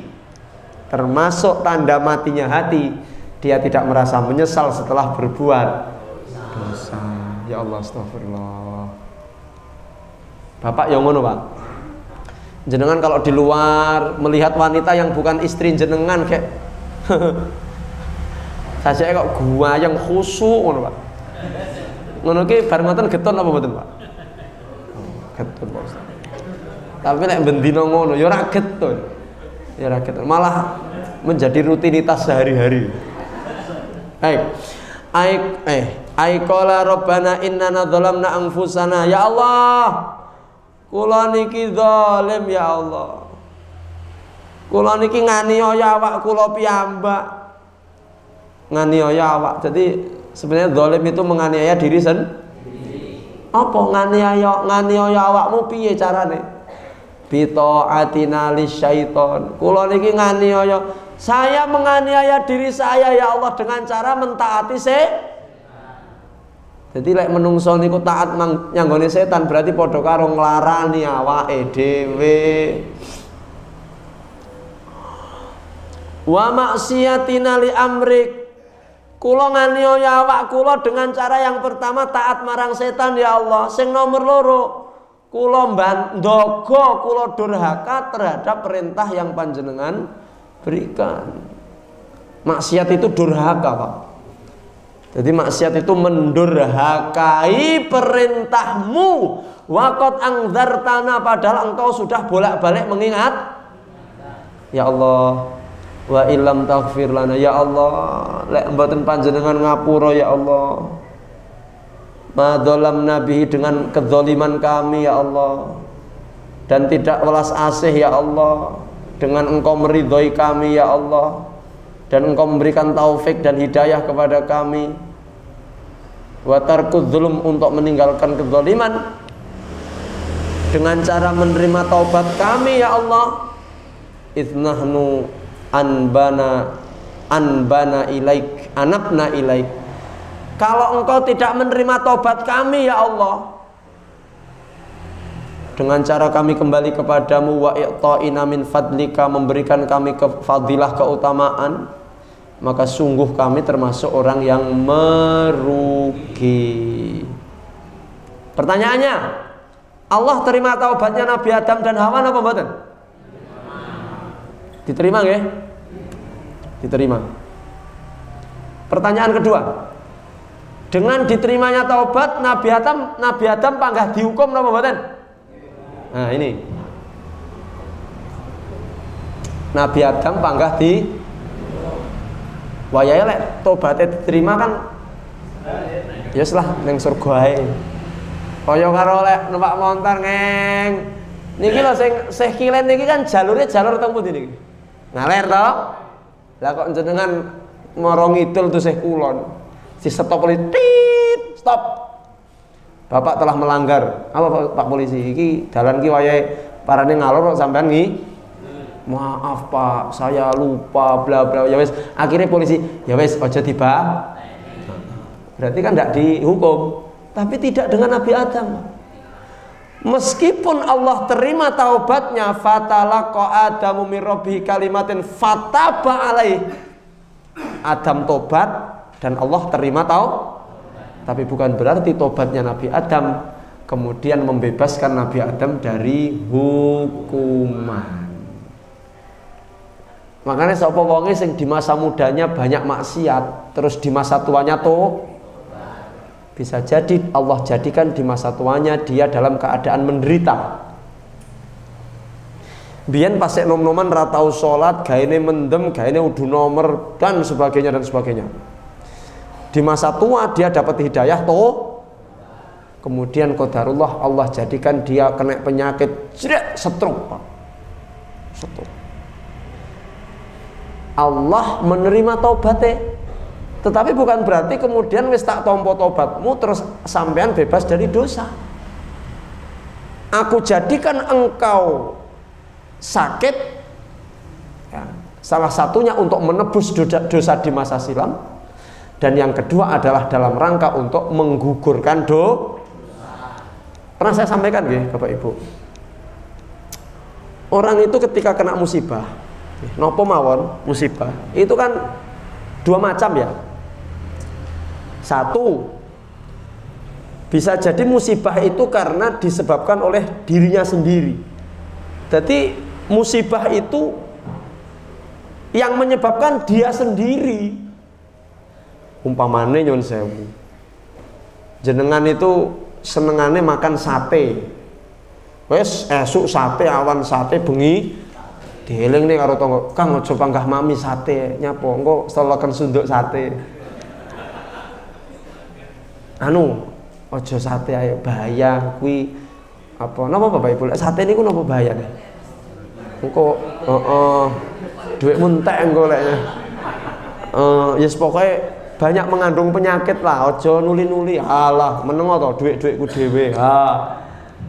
Termasuk tanda matinya hati, dia tidak merasa menyesal setelah berbuat dosa. Ya Allah, astagfirullah. Bapak yang ngono, Pak. Jenengan kalau di luar melihat wanita yang bukan istri jenengan kayak saja kok gua yang khusyuk ngono, Pak. Ngono ki bar ngoten getun apa mboten, Pak? Getun, Pak Ustaz. Tapi nek bendina ngono ya ora getun. Ya ora getun, malah menjadi rutinitas sehari-hari. Qala rabbana innana dzalamna anfusana. Ya Allah, kula niki zalim ya Allah. Kula niki nganiaya awak kula piyambak. Nganiaya awak. Jadi sebenarnya zalim itu menganiaya diri sendiri. Apa nganiaya awakmu piye carane? Bita'atina lisyaiton. Kula niki nganiaya, saya menganiaya diri saya ya Allah dengan cara mentaati Jadi lek menungso niku taat nyanggone setan berarti padha karo nglarani awake dhewe. Wa maksiatina li amrik. Kula nganiaya awak kula dengan cara yang pertama taat marang setan ya Allah. Sing nomor loro, kula ndogo kula durhaka terhadap perintah yang panjenengan berikan. Maksiat itu durhaka, Pak. Jadi maksiat itu mendurhakai perintahmu. Waqad angzartana, padahal engkau sudah bolak-balik mengingat. Ya Allah, wa illam taghfir lana ya Allah, lek mboten panjenengan ngapura ya Allah. Ma dzalamna bihi, dengan kezaliman kami ya Allah, dan tidak welas asih ya Allah, dengan engkau meridhoi kami ya Allah, dan engkau memberikan taufik dan hidayah kepada kami. Wa tarkudz zulm, untuk meninggalkan kezaliman dengan cara menerima taubat kami ya Allah. Idnahnu anbana ilaik anabna ilaik. Kalau engkau tidak menerima taubat kami ya Allah, dengan cara kami kembali kepadamu, wa i'ta'ina min fadlika, memberikan kami fadilah keutamaan, maka sungguh kami termasuk orang yang merugi. Pertanyaannya, Allah terima taubatnya Nabi Adam dan Hawa apa mboten? Diterima nggih? Diterima. Pertanyaan kedua, dengan diterimanya taubat Nabi Adam panggah dihukum napa mboten? Nah ini, Nabi Adam panggah Wayahe lek tobaté diterima kan ya wis lah ning surga ae. Kaya karo lek numpak montor ngeng. Niki lho sing Syekh Kilen niki kan jalure jalur teng pundi niki? Ngaler to? Lah kok jenengan mara ngidul tuh Syekh Kulon. Si stop polisi, tit, stop. Bapak telah melanggar. Apa Pak polisi? Iki dalan ki wayahe parane ngalor kok sampean ngi. Maaf Pak, saya lupa bla bla. Ya wis, akhirnya polisi, ya wis aja tiba. Berarti kan tidak dihukum. Tapi tidak dengan Nabi Adam. Meskipun Allah terima taubatnya, fatalaqa Adamu min rabbihi kalimatin fataba alaih. Adam tobat dan Allah terima tapi bukan berarti tobatnya Nabi Adam kemudian membebaskan Nabi Adam dari hukuman. Makanya sapa wonge sing di masa mudanya banyak maksiat, terus di masa tuanya bisa jadi Allah jadikan di masa tuanya dia dalam keadaan menderita. Biyen pas sik nom-noman ra tau salat, gaene mendem, gaene udu nomor dan sebagainya dan sebagainya. Di masa tua dia dapat hidayah kemudian qadarullah Allah jadikan dia kena penyakit stroke, Pak. Stroke. Allah menerima taubatnya, tetapi bukan berarti kemudian wis tak tompo tobatmu terus sampean bebas dari dosa. Aku jadikan engkau sakit ya, salah satunya untuk menebus dosa di masa silam, dan yang kedua adalah dalam rangka untuk menggugurkan dosa. Pernah saya sampaikan ya Bapak Ibu, orang itu ketika kena musibah, nopo mawon musibah itu kan dua macam ya. Satu, bisa jadi musibah itu karena disebabkan oleh dirinya sendiri. Jadi musibah itu yang menyebabkan dia sendiri. Umpamane nyun sewu, jenengan itu senengane makan sate, wes esuk sate, awan sate, bengi dieling nih karo tonggo, Kang aja panggah mami sate, nyapo engko stoloken sunduk sate. Anu, aja sate ayo bahaya kuwi apa napa Bapak Ibu? Sate niku napa bahaya nih? Engko dhuwitmu entek engko leknya. Yes pokoke banyak mengandung penyakit lah, aja nuli-nuli. Alah, meneng to dhuwit-dhuwitku dhewe.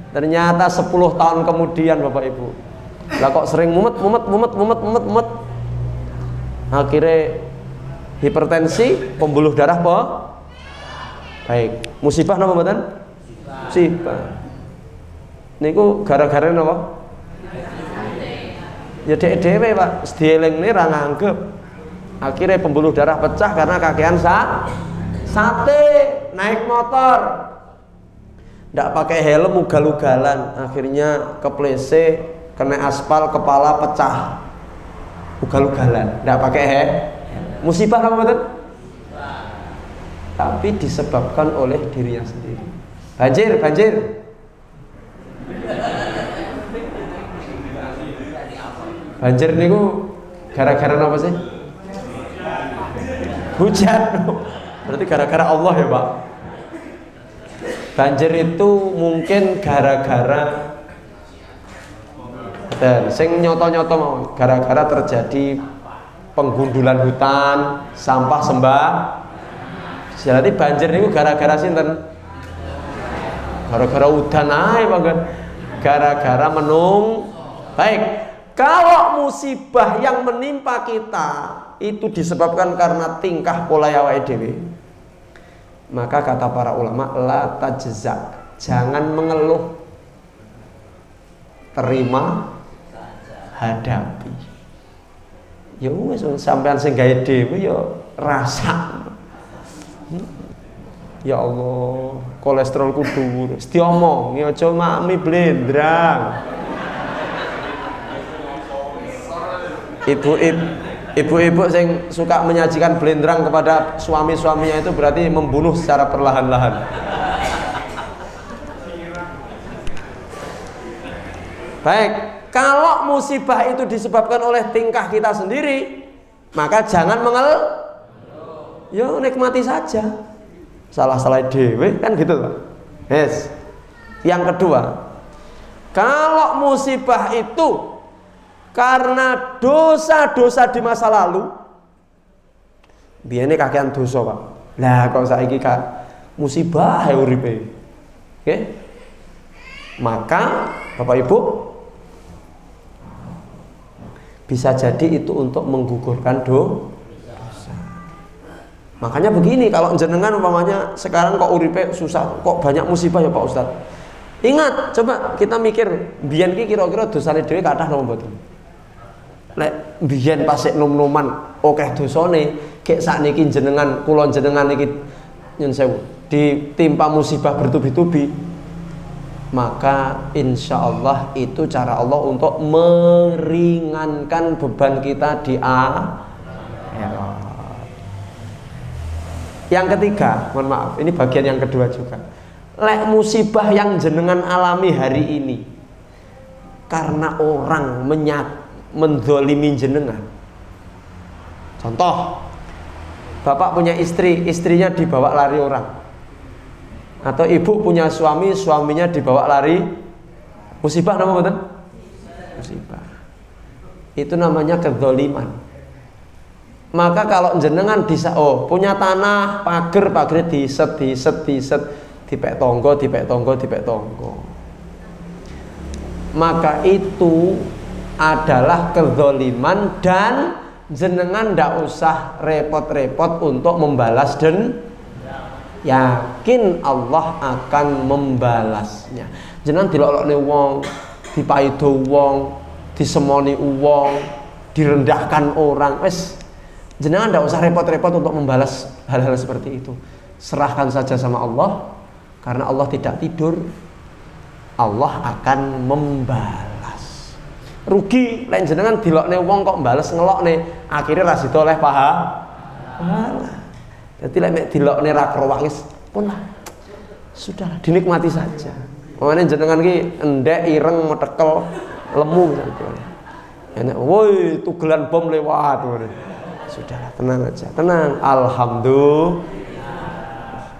Ternyata 10 tahun kemudian Bapak Ibu. Lah kok sering mumet. Akhirnya hipertensi, pembuluh darah baik. Musibah napa mboten? Musibah. Niku gara-gara napa? Ya dek dhewe Pak, sedielingne ra nganggep. Akhirnya pembuluh darah pecah karena kakean sate, naik motor ndak pakai helm, ugal-ugalan, akhirnya keplese kena aspal, kepala pecah, ugal-ugalan, ndak pakai helm. Musibah apa betul? Tapi disebabkan oleh dirinya sendiri. Banjir. Banjir niku gara-gara apa sih? Hujan. Berarti gara-gara Allah ya Pak. Banjir itu mungkin gara-gara dan sing nyoto-nyoto gara-gara terjadi penggundulan hutan, sampah jadi banjir itu gara-gara sinten? Gara-gara udan ae banget. Gara-gara menung. Baik. Kalau musibah yang menimpa kita itu disebabkan karena tingkah pola awake dhewe, maka kata para ulama la tajza, jangan mengeluh, terima, hadapi. Ya wis sampean sing gawe dhewe ya rasa. Ya Allah, kolesterolku dhuwur. Mesti omong, ya aja mami blendrang. Ibu-ibu yang suka menyajikan blendrang kepada suami-suaminya itu berarti membunuh secara perlahan-lahan. Baik, kalau musibah itu disebabkan oleh tingkah kita sendiri, maka jangan ya nikmati saja. Salah-salah dhewe kan gitu loh. Yes. Yang kedua, kalau musibah itu karena dosa-dosa di masa lalu, biyene kakean dosa, Pak. Lah kok saiki musibah ya uripe. Oke? Maka Bapak Ibu bisa jadi itu untuk menggugurkan dosa. Makanya begini, kalau jenengan umpamanya sekarang kok uripe susah, kok banyak musibah ya Pak Ustadz. Ingat, coba kita mikir, biyen ki kira-kira dosane dhewe kathah napa mboten? Lek biyen pas sik nom-noman akeh dosane, gek sakniki jenengan kula jenengan iki nyun sewu, ditimpa musibah bertubi-tubi, maka insya Allah itu cara Allah untuk meringankan beban kita di akhirat. Yang ketiga, mohon maaf, ini bagian yang kedua juga. Lek musibah yang jenengan alami hari ini karena orang menzolimi jenengan. Contoh, bapak punya istri, istrinya dibawa lari orang. Atau ibu punya suami, suaminya dibawa lari. Musibah nama betul? Musibah. Itu namanya kezoliman. Maka kalau jenengan punya tanah, pager diset, dipek tonggo. Maka itu adalah kezoliman dan jenengan ndak usah repot-repot untuk membalas yakin Allah akan membalasnya. Jenengan dilolokne wong, dipaido wong, disemoni wong, direndahkan orang, wes jenengan tidak usah repot-repot untuk membalas hal-hal seperti itu. Serahkan saja sama Allah, karena Allah tidak tidur. Allah akan membalas. Rugi lain jenengan dilokne wong kok balas ngelokne, akhirnya ra sida oleh pahala. Jadi lek dilokne ra krowangis pun lah. Sudahlah, dinikmati saja. Makanya jenengan ki endek ireng metekel lemu gitu. Enak, woi tugelan bom lewat. Sudahlah, tenang aja, tenang. Alhamdulillah,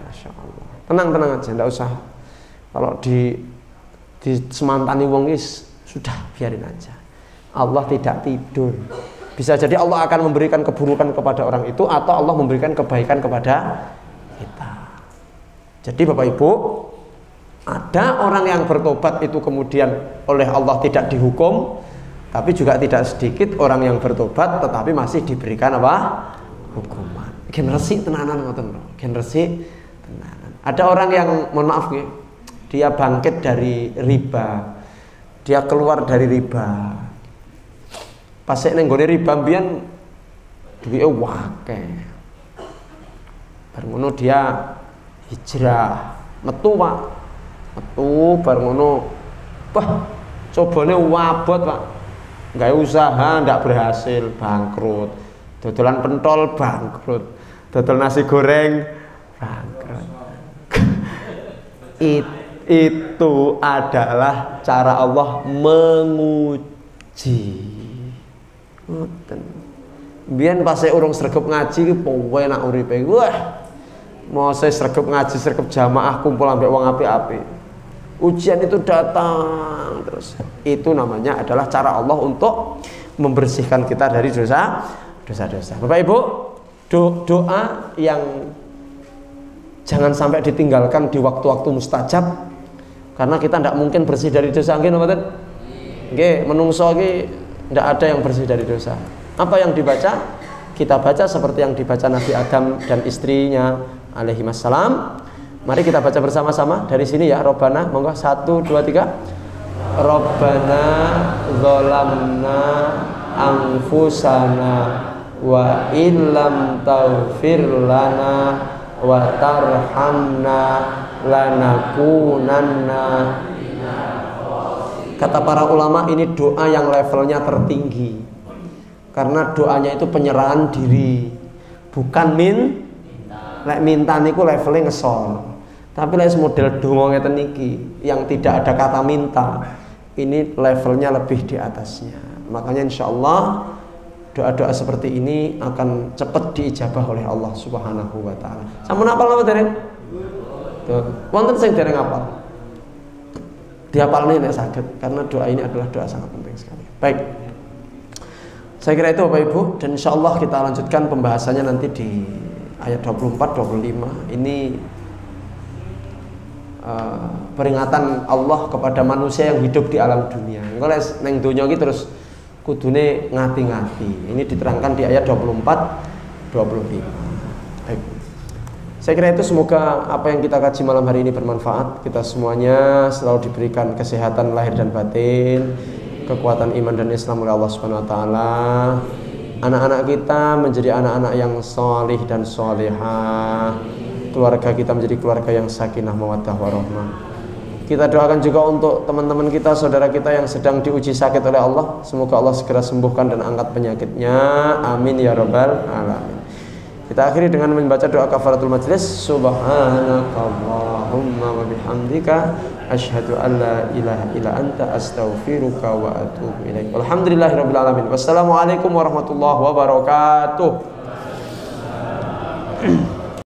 Masya Allah. Tenang aja, ndak usah. Kalau di semantani wong is sudah biarin aja. Allah tidak tidur. Bisa jadi Allah akan memberikan keburukan kepada orang itu, atau Allah memberikan kebaikan kepada kita. Jadi Bapak Ibu, ada orang yang bertobat itu kemudian oleh Allah tidak dihukum. Tapi juga tidak sedikit orang yang bertobat tetapi masih diberikan apa? Hukuman. Generasi tenanan ngoten lho. Generasi tenanan. Ada orang yang mohon maaf nggih, dia bangkit dari riba. Dia keluar dari riba. Pas nek nggone riba mbiyen duwike akeh. Bar ngono dia hijrah, metu Pak. Metu bar ngono. Wah, cobane wabot Pak. Nggak usaha, nggak berhasil, bangkrut. Dodolan pentol, bangkrut. Dodol nasi goreng, bangkrut. Itu adalah cara Allah menguji. Biyen pas saya urung sregep ngaji, pokoke nak uripe. Wah, mau saya sregep ngaji, sregep jamaah, kumpul ambek wong apik-apik. Ujian itu datang terus. Itu namanya adalah cara Allah untuk membersihkan kita dari dosa-dosa. Bapak Ibu, doa yang jangan sampai ditinggalkan di waktu-waktu mustajab, karena kita tidak mungkin bersih dari dosa. Nggih, menungso iki tidak ada yang bersih dari dosa. Apa yang dibaca? Kita baca seperti yang dibaca Nabi Adam dan istrinya alaihi wassalam. Mari kita baca bersama-sama dari sini ya. Robbana, monggo 1, 2, 3. Robbana dzalamna anfusana wa illam taghfir lana wa tarhamna lanakunanna. Kata para ulama, ini doa yang levelnya tertinggi, karena doanya itu penyerahan diri, bukan lek minta niku levelnya ngesol. Tapi lek model donga ngeten niki yang tidak ada kata minta, ini levelnya lebih di atasnya. Makanya insya Allah doa-doa seperti ini akan cepat diijabah oleh Allah Subhanahu wa taala. Sampun apal napa dereng? Wonten sing dereng apal. Dihafalne nek saged karena doa ini adalah doa sangat penting sekali. Baik. Saya kira itu Bapak Ibu, dan insyaallah kita lanjutkan pembahasannya nanti di ayat 24 25. Ini peringatan Allah kepada manusia yang hidup di alam dunia. Engko lek ning donya iki terus kudune ngati-ngati. Ini diterangkan di ayat 24 25. Baik. Saya kira itu, semoga apa yang kita kaji malam hari ini bermanfaat. Kita semuanya selalu diberikan kesehatan lahir dan batin, kekuatan iman dan Islam oleh Allah Subhanahu wa taala. Anak-anak kita menjadi anak-anak yang sholih dan sholihah. Keluarga kita menjadi keluarga yang sakinah mawaddah warahmah. Kita doakan juga untuk teman-teman kita, saudara kita yang sedang diuji sakit oleh Allah. Semoga Allah segera sembuhkan dan angkat penyakitnya. Amin ya rabbal alamin. Kita akhiri dengan membaca doa kafaratul majlis. Subhanakallahumma wa bihamdika asyhadu an la ilaha illa anta astaghfiruka wa atubu ilaik. Alhamdulillahirabbil alamin. Wassalamualaikum warahmatullahi wabarakatuh.